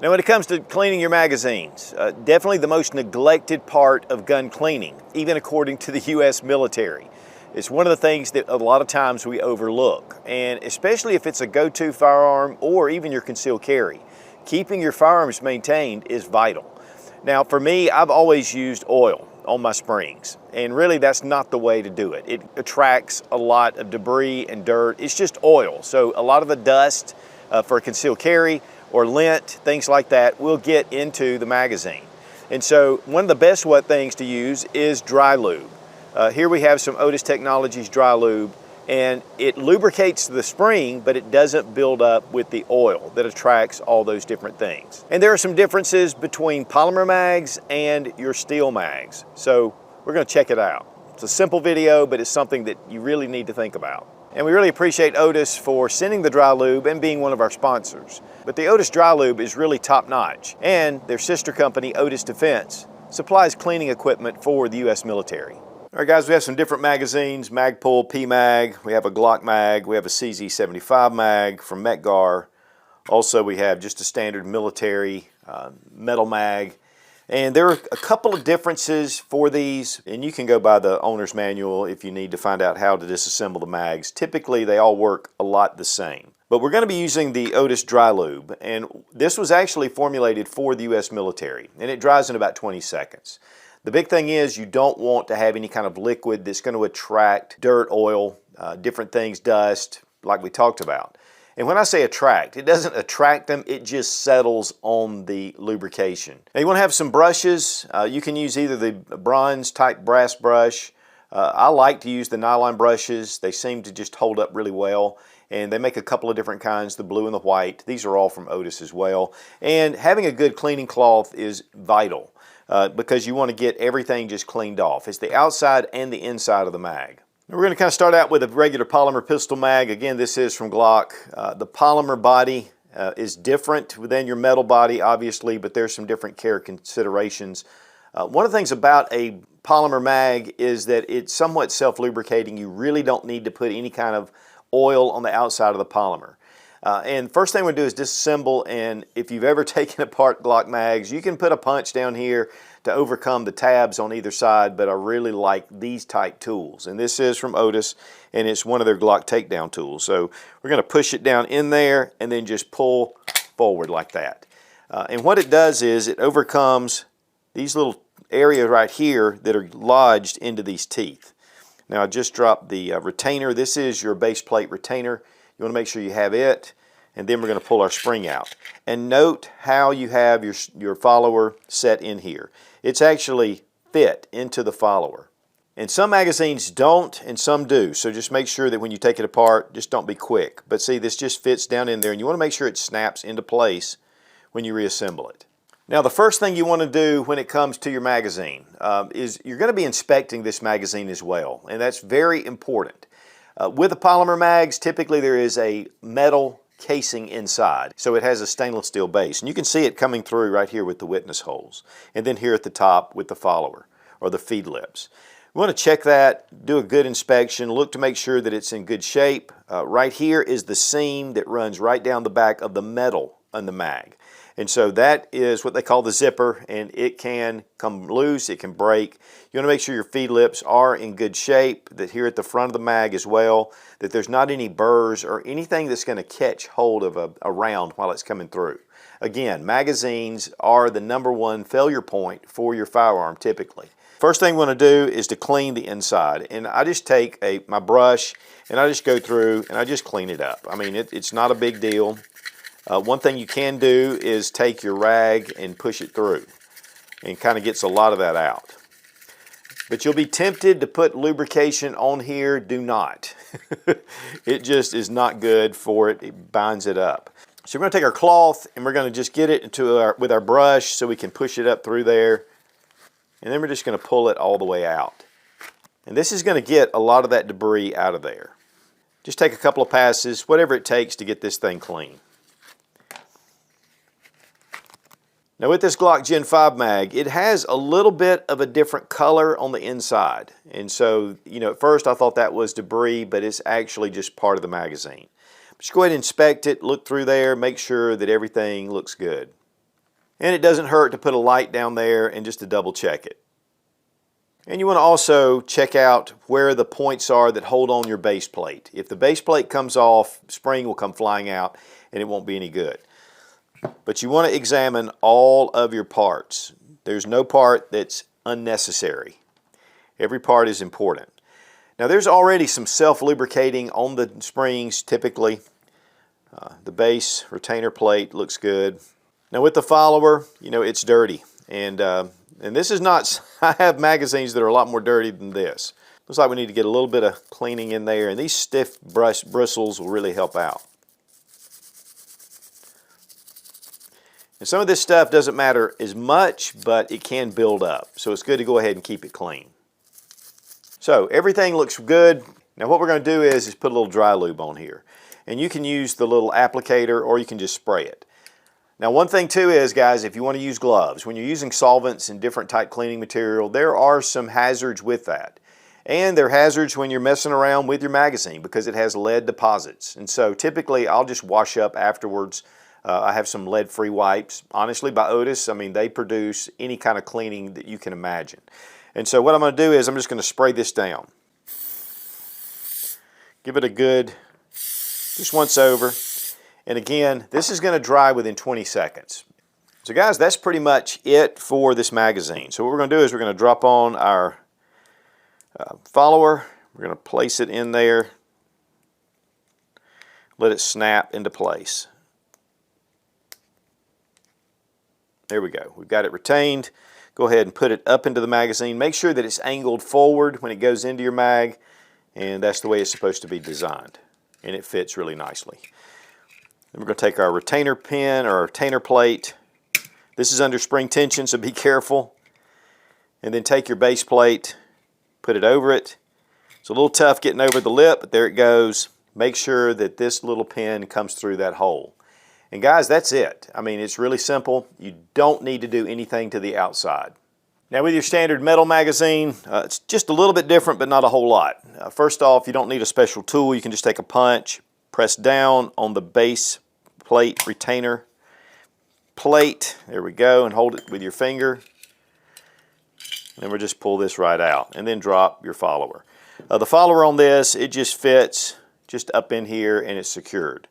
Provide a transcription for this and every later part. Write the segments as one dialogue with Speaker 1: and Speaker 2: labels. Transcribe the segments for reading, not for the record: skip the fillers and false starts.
Speaker 1: Now when it comes to cleaning your magazines, definitely the most neglected part of gun cleaning, even according to the U.S. military. It's one of the things that a lot of times we overlook, and especially if it's a go-to firearm or even your concealed carry. Keeping your firearms maintained is vital. Now for me, I've always used oil on my springs, and really that's not the way to do it. It attracts a lot of debris and dirt. It's just oil, so a lot of the dust for a concealed carry or lint, things like that, will get into the magazine. And so one of the best things to use is dry lube. Here we have some Otis Technologies dry lube, and it lubricates the spring, but it doesn't build up with the oil that attracts all those different things. And there are some differences between polymer mags and your steel mags. So we're gonna check it out. It's a simple video, but it's something that you really need to think about. And we really appreciate Otis for sending the dry lube and being one of our sponsors. But the Otis dry lube is really top-notch, and their sister company, Otis Defense, supplies cleaning equipment for the U.S. military. All right guys, we have some different magazines, Magpul, PMAG, we have a Glock mag, we have a CZ75 mag from Metgar. Also we have just a standard military metal mag. And there are a couple of differences for these, and you can go by the owner's manual if you need to find out how to disassemble the mags. Typically, they all work a lot the same. But we're going to be using the Otis Dry Lube, and this was actually formulated for the U.S. military, and it dries in about 20 seconds. The big thing is you don't want to have any kind of liquid that's going to attract dirt, oil, different things, dust, like we talked about. And when I say attract, it doesn't attract them, it just settles on the lubrication. Now you want to have some brushes. You can use either the bronze type brass brush. I like to use the nylon brushes. They seem to just hold up really well. And they make a couple of different kinds, the blue and the white. These are all from Otis as well. And having a good cleaning cloth is vital because you want to get everything just cleaned off. It's the outside and the inside of the mag. We're going to kind of start out with a regular polymer pistol mag. Again, this is from Glock. The polymer body is different than your metal body, obviously, but there's some different care considerations. One of the things about a polymer mag is that it's somewhat self-lubricating. You really don't need to put any kind of oil on the outside of the polymer. And first thing we're going to do is disassemble, and if you've ever taken apart Glock mags, you can put a punch down here to overcome the tabs on either side, but I really like these type tools. And this is from Otis, and it's one of their Glock takedown tools. So we're going to push it down in there and then just pull forward like that. And what it does is it overcomes these little areas right here that are lodged into these teeth. Now I just dropped the retainer. This is your base plate retainer. You want to make sure you have it, and then we're going to pull our spring out. And note how you have your follower set in here. It's actually fit into the follower. And some magazines don't and some do, so just make sure that when you take it apart, just don't be quick. But see, this just fits down in there, and you want to make sure it snaps into place when you reassemble it. Now the first thing you want to do when it comes to your magazine is you're going to be inspecting this magazine as well, and that's very important. With the polymer mags, typically there is a metal casing inside, so it has a stainless steel base, and you can see it coming through right here with the witness holes, and then here at the top with the follower or the feed lips. We want to check that, do a good inspection, look to make sure that it's in good shape. Right here is the seam that runs right down the back of the metal on the mag. And so that is what they call the zipper, and it can come loose, it can break. You want to make sure your feed lips are in good shape, that here at the front of the mag as well, that there's not any burrs or anything that's going to catch hold of a round while it's coming through. Again, magazines are the #1 failure point for your firearm typically. First thing we want to do is to clean the inside, and I just take my brush and I just go through and I just clean it up. I mean, it's not a big deal. One thing you can do is take your rag and push it through, and kind of gets a lot of that out. But you'll be tempted to put lubrication on here. Do not. It just is not good for it. It binds it up. So we're going to take our cloth and we're going to just get it with our brush so we can push it up through there. And then we're just going to pull it all the way out. And this is going to get a lot of that debris out of there. Just take a couple of passes, whatever it takes to get this thing clean. Now with this Glock Gen 5 mag, it has a little bit of a different color on the inside. And so, you know, at first I thought that was debris, but it's actually just part of the magazine. Just go ahead and inspect it, look through there, make sure that everything looks good. And it doesn't hurt to put a light down there and just to double check it. And you want to also check out where the points are that hold on your base plate. If the base plate comes off, spring will come flying out and it won't be any good. But you want to examine all of your parts. There's no part that's unnecessary. Every part is important. Now there's already some self-lubricating on the springs typically. The base retainer plate looks good. Now with the follower, you know, it's dirty. And this is not, I have magazines that are a lot more dirty than this. Looks like we need to get a little bit of cleaning in there, and these stiff bristles will really help out. And some of this stuff doesn't matter as much, but it can build up. So it's good to go ahead and keep it clean. So everything looks good. Now what we're going to do is put a little dry lube on here. And you can use the little applicator or you can just spray it. Now one thing too is, guys, if you want to use gloves, when you're using solvents and different type cleaning material, there are some hazards with that. And there are hazards when you're messing around with your magazine because it has lead deposits. And so typically I'll just wash up afterwards. I have some lead-free wipes. Honestly, by Otis, I mean, they produce any kind of cleaning that you can imagine. And so what I'm going to do is I'm just going to spray this down. Give it a good, just once over. And again, this is going to dry within 20 seconds. So guys, that's pretty much it for this magazine. So what we're going to do is we're going to drop on our follower. We're going to place it in there. Let it snap into place. There we go. We've got it retained. Go ahead and put it up into the magazine. Make sure that it's angled forward when it goes into your mag, and that's the way it's supposed to be designed. And it fits really nicely. Then we're going to take our retainer pin or retainer plate. This is under spring tension, so be careful. And then take your base plate, put it over it. It's a little tough getting over the lip, but there it goes. Make sure that this little pin comes through that hole. And guys, that's it. I mean, it's really simple. You don't need to do anything to the outside. Now with your standard metal magazine, it's just a little bit different, but not a whole lot. First off, you don't need a special tool. You can just take a punch, press down on the base plate retainer plate. There we go, and hold it with your finger. And then we'll just pull this right out, and then drop your follower. The follower on this, it just fits just up in here, and it's secured.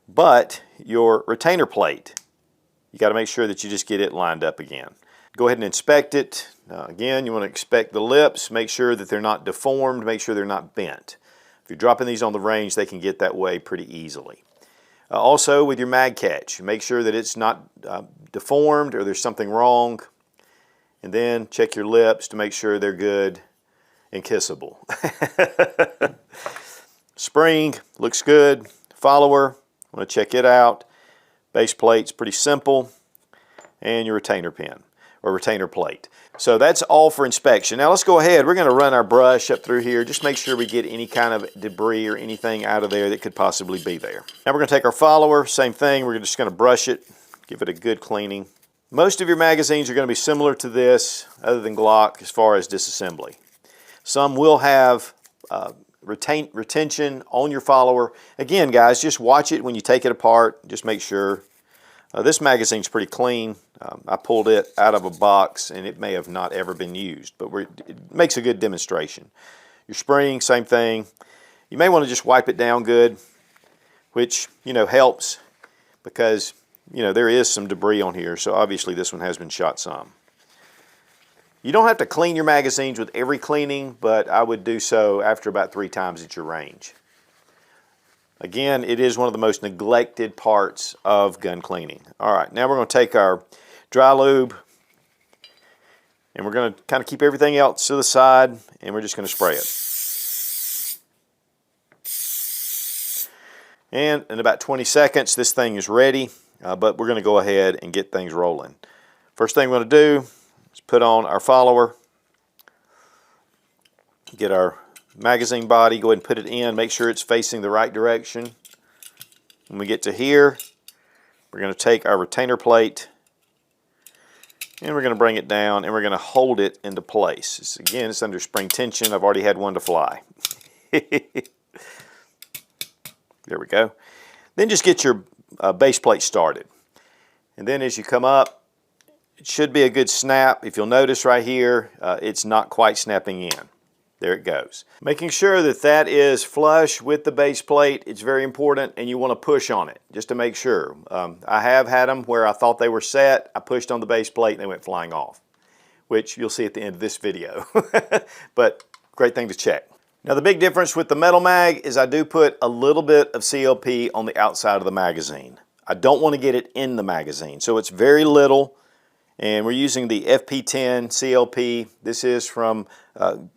Speaker 1: But your retainer plate, you got to make sure that you just get it lined up again. Go ahead and inspect it. Again, you want to inspect the lips, make sure that they're not deformed, make sure they're not bent. If you're dropping these on the range, they can get that way pretty easily. Also with your mag catch, make sure that it's not deformed or there's something wrong. And then check your lips to make sure they're good and kissable. Spring looks good. Follower, want to check it out. Base plate's pretty simple. And your retainer pin or retainer plate. So that's all for inspection. Now let's go ahead. We're going to run our brush up through here. Just make sure we get any kind of debris or anything out of there that could possibly be there. Now we're going to take our follower. Same thing. We're just going to brush it. Give it a good cleaning. Most of your magazines are going to be similar to this, other than Glock, as far as disassembly. Some will have retention on your follower. Again, guys, just watch it when you take it apart. Just make sure. This magazine's pretty clean. I pulled it out of a box and it may have not ever been used, but it makes a good demonstration. Your spring, same thing. You may want to just wipe it down good, which, you know, helps because, you know, there is some debris on here, so obviously this one has been shot some. You don't have to clean your magazines with every cleaning, but I would do so after about 3 times at your range. Again, it is one of the most neglected parts of gun cleaning. All right, now we're going to take our dry lube and we're going to kind of keep everything else to the side and we're just going to spray it. And in about 20 seconds, this thing is ready, but we're going to go ahead and get things rolling. First thing we're going to do is put on our follower, get our magazine body, go ahead and put it in, make sure it's facing the right direction. When we get to here, we're going to take our retainer plate and we're going to bring it down and we're going to hold it into place. Again, it's under spring tension. I've already had one to fly. There we go. Then just get your base plate started. And then as you come up, it should be a good snap. If you'll notice right here, it's not quite snapping in. There it goes. Making sure that that is flush with the base plate, it's very important, and you want to push on it just to make sure. I have had them where I thought they were set, I pushed on the base plate and they went flying off, which you'll see at the end of this video. But great thing to check. Now the big difference with the metal mag is I do put a little bit of CLP on the outside of the magazine. I don't want to get it in the magazine, so it's very little. And we're using the FP10 CLP. This is from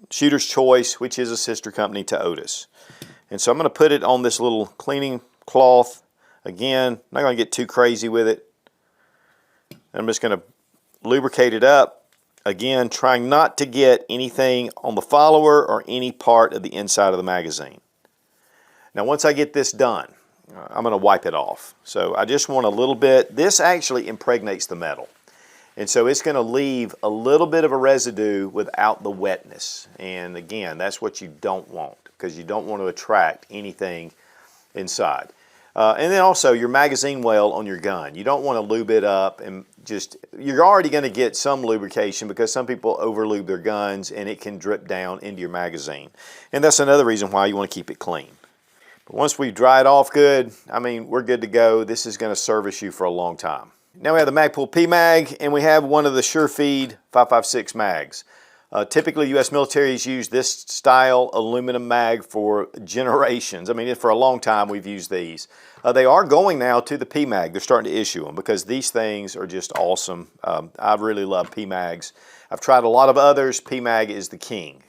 Speaker 1: Shooter's Choice, which is a sister company to Otis. And so I'm going to put it on this little cleaning cloth. Again, not going to get too crazy with it. I'm just going to lubricate it up. Again, trying not to get anything on the follower or any part of the inside of the magazine. Now once I get this done, I'm going to wipe it off. So I just want a little bit. This actually impregnates the metal. And so it's going to leave a little bit of a residue without the wetness. And again, that's what you don't want, because you don't want to attract anything inside. And then also your magazine well on your gun. You don't want to lube it up and just, you're already going to get some lubrication because some people over lube their guns and it can drip down into your magazine. And that's another reason why you want to keep it clean. But once we've dried off good, I mean, we're good to go. This is going to service you for a long time. Now we have the Magpul PMAG, and we have one of the SureFeed 5.56 mags. Typically, U.S. militaries use this style aluminum mag for generations. I mean, for a long time we've used these. They are going now to the PMAG. They're starting to issue them because these things are just awesome. I really love PMAGs. I've tried a lot of others. PMAG is the king.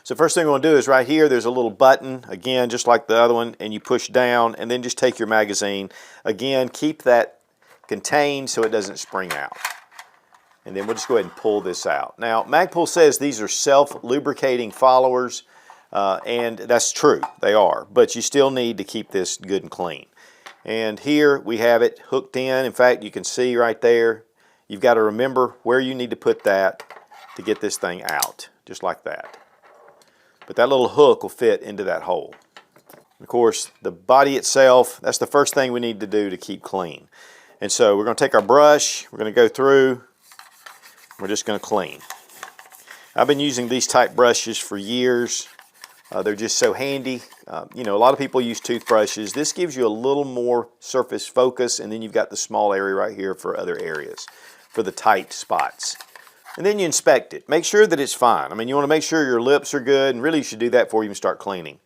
Speaker 1: So first thing we're going to do is right here, there's a little button, again, just like the other one, and you push down, and then just take your magazine. Again, keep that contained so it doesn't spring out. And then we'll just go ahead and pull this out. Now, Magpul says these are self-lubricating followers, and that's true, they are, but you still need to keep this good and clean. And here we have it hooked in. In fact, you can see right there, you've got to remember where you need to put that to get this thing out, just like that. But that little hook will fit into that hole. Of course, the body itself, that's the first thing we need to do to keep clean. And so we're going to take our brush, we're going to go through, we're just going to clean. I've been using these type brushes for years. They're just so handy. You know, a lot of people use toothbrushes. This gives you a little more surface focus, and then you've got the small area right here for other areas, for the tight spots. And then you inspect it. Make sure that it's fine. I mean, you want to make sure your lips are good, and really you should do that before you even start cleaning.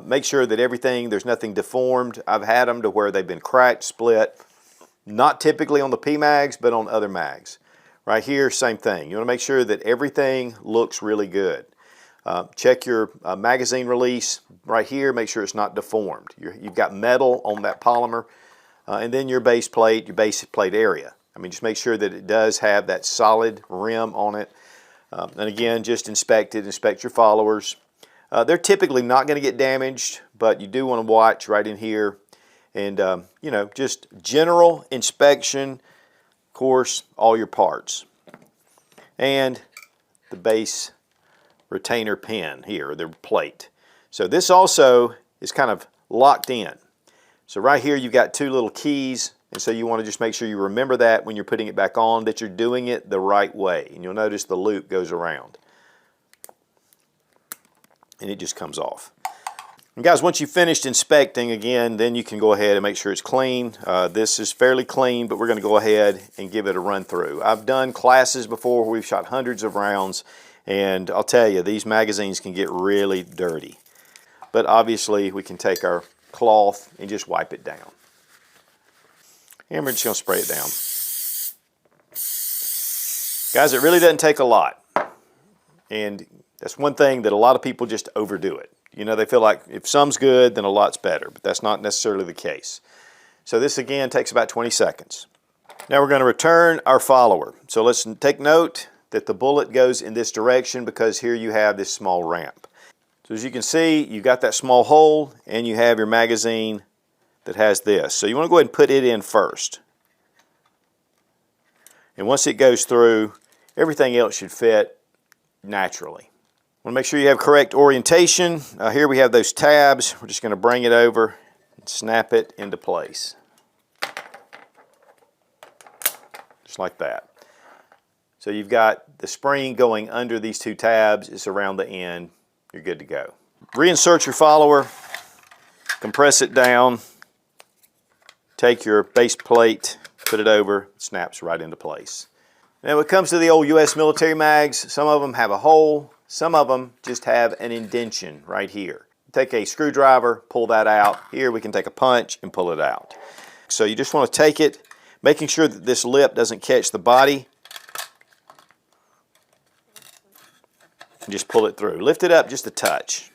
Speaker 1: Make sure that everything, there's nothing deformed. I've had them to where they've been cracked, split. Not typically on the PMAGs, but on other mags. Right here, same thing. You want to make sure that everything looks really good. Check your magazine release right here. Make sure it's not deformed. You've got metal on that polymer. And then your base plate area. I mean, just make sure that it does have that solid rim on it. And again, just inspect it. Inspect your followers. They're typically not going to get damaged, but you do want to watch right in here. And, you know, just general inspection, of course, all your parts. And the base retainer pin here, the plate. So this also is kind of locked in. So right here you've got two little keys, and so you want to just make sure you remember that when you're putting it back on, that you're doing it the right way. And you'll notice the loop goes around. And it just comes off. And guys, once you've finished inspecting again, then you can go ahead and make sure it's clean. This is fairly clean, but we're going to go ahead and give it a run through. I've done classes before where we've shot hundreds of rounds, and I'll tell you, these magazines can get really dirty. But obviously, we can take our cloth and just wipe it down. And we're just going to spray it down. Guys, it really doesn't take a lot. And that's one thing that a lot of people just overdo it. You know, they feel like if some's good, then a lot's better, but that's not necessarily the case. So this again takes about 20 seconds. Now we're going to return our follower. So let's take note that the bullet goes in this direction because here you have this small ramp. So as you can see, you've got that small hole and you have your magazine that has this. So you want to go ahead and put it in first. And once it goes through, everything else should fit naturally. Want to make sure you have correct orientation. Here we have those tabs. We're just going to bring it over and snap it into place. Just like that. So you've got the spring going under these two tabs. It's around the end. You're good to go. Reinsert your follower, compress it down, take your base plate, put it over, it snaps right into place. Now when it comes to the old US military mags, some of them have a hole, some of them just have an indention right here. Take a screwdriver, pull that out. Here we can take a punch and pull it out. So you just want to take it, making sure that this lip doesn't catch the body. And just pull it through. Lift it up just a touch.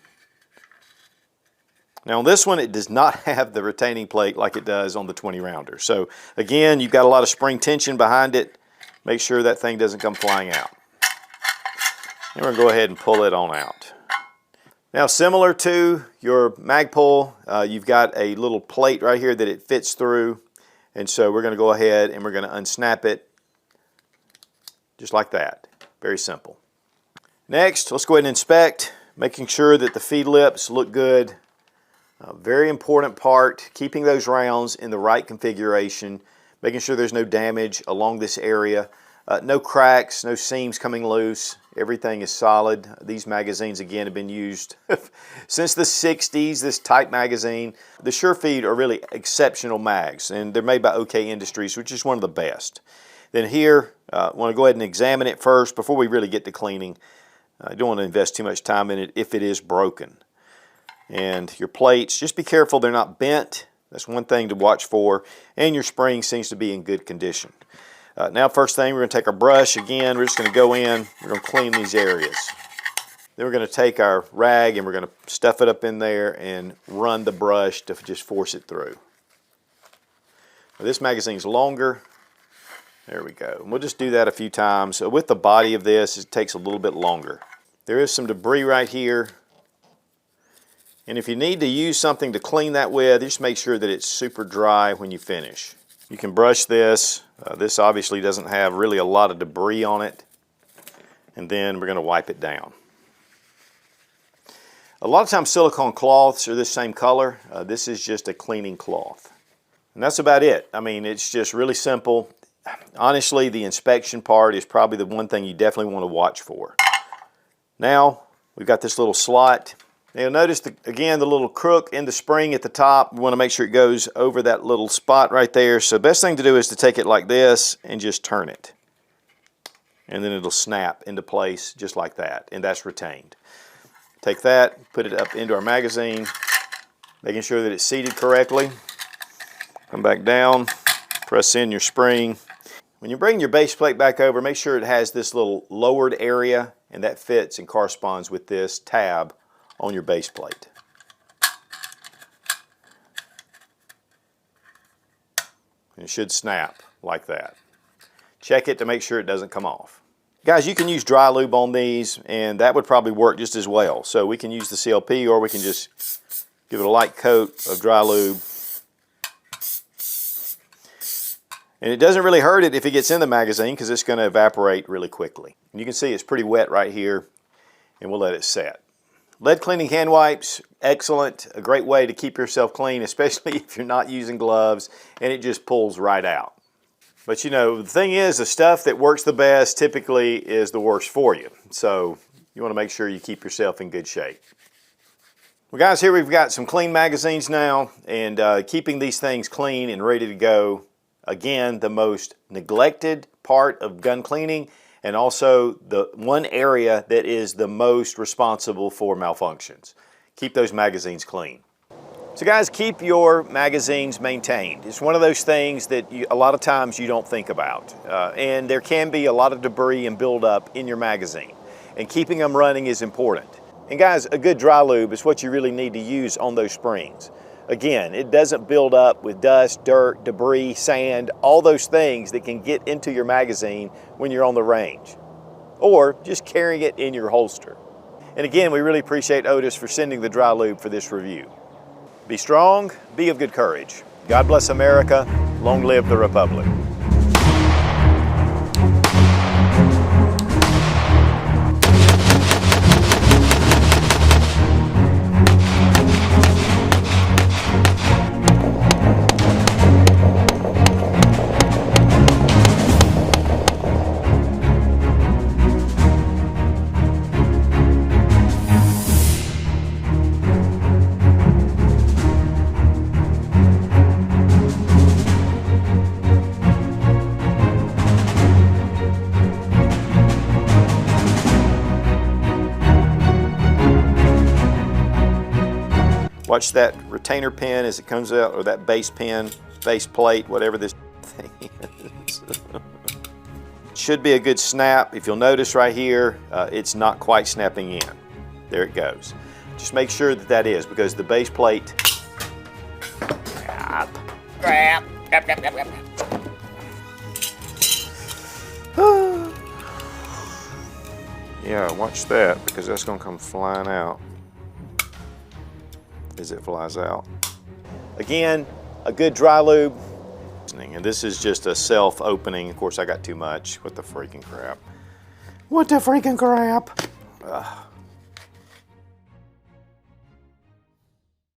Speaker 1: Now on this one, it does not have the retaining plate like it does on the 20 rounder. So again, you've got a lot of spring tension behind it. Make sure that thing doesn't come flying out. And we're going to go ahead and pull it on out. Now similar to your mag pull, you've got a little plate right here that it fits through. And so we're going to go ahead and we're going to unsnap it just like that. Very simple. Next, let's go ahead and inspect, making sure that the feed lips look good. Very important part, keeping those rounds in the right configuration, making sure there's no damage along this area. No cracks, no seams coming loose. Everything is solid. These magazines, again, have been used since the 60s, this type magazine. The SureFeed are really exceptional mags, and they're made by OK Industries, which is one of the best. Then here, I want to go ahead and examine it first before we really get to cleaning. I don't want to invest too much time in it if it is broken. And your plates, just be careful they're not bent. That's one thing to watch for. And your spring seems to be in good condition. Now first thing, we're going to take our brush. Again, we're just going to go in, we're going to clean these areas. Then we're going to take our rag and we're going to stuff it up in there and run the brush to just force it through. Now, this magazine's longer. There we go. And we'll just do that a few times. So with the body of this, it takes a little bit longer. There is some debris right here. And if you need to use something to clean that with, just make sure that it's super dry when you finish. You can brush this. This obviously doesn't have really a lot of debris on it. And then we're going to wipe it down. A lot of times silicone cloths are this same color. This is just a cleaning cloth. And that's about it. I mean, it's just really simple. Honestly, the inspection part is probably the one thing you definitely want to watch for. Now, we've got this little slot. Now you'll notice, again, the little crook in the spring at the top. We want to make sure it goes over that little spot right there. So the best thing to do is to take it like this and just turn it. And then it'll snap into place just like that, and that's retained. Take that, put it up into our magazine, making sure that it's seated correctly. Come back down, press in your spring. When you bring your base plate back over, make sure it has this little lowered area, and that fits and corresponds with this tab on your base plate. And it should snap like that. Check it to make sure it doesn't come off. Guys, you can use dry lube on these, and that would probably work just as well. So we can use the CLP, or we can just give it a light coat of dry lube. And it doesn't really hurt it if it gets in the magazine, because it's going to evaporate really quickly. And you can see it's pretty wet right here, and we'll let it set. Lead cleaning hand wipes, excellent. A great way to keep yourself clean, especially if you're not using gloves, and it just pulls right out. But you know, the thing is, the stuff that works the best typically is the worst for you. So you want to make sure you keep yourself in good shape. Well guys, here we've got some clean magazines now, and keeping these things clean and ready to go. Again, the most neglected part of gun cleaning, and also the one area that is the most responsible for malfunctions. Keep those magazines clean. So guys, keep your magazines maintained. It's one of those things that a lot of times you don't think about. And there can be a lot of debris and buildup in your magazine. And keeping them running is important. And guys, a good dry lube is what you really need to use on those springs. Again, it doesn't build up with dust, dirt, debris, sand, all those things that can get into your magazine when you're on the range, or just carrying it in your holster. And again, we really appreciate Otis for sending the dry lube for this review. Be strong, be of good courage. God bless America. Long live the Republic. Watch that retainer pin as it comes out, or that base pin, base plate, whatever this thing is. Should be a good snap. If you'll notice right here, it's not quite snapping in. There it goes. Just make sure that that is, because the base plate,
Speaker 2: Crap.
Speaker 1: yeah, watch that, because that's gonna come flying out as it flies out. Again, a good dry lube. And this is just a self-opening. Of course, I got too much. What the freaking crap? What the freaking crap? Ugh.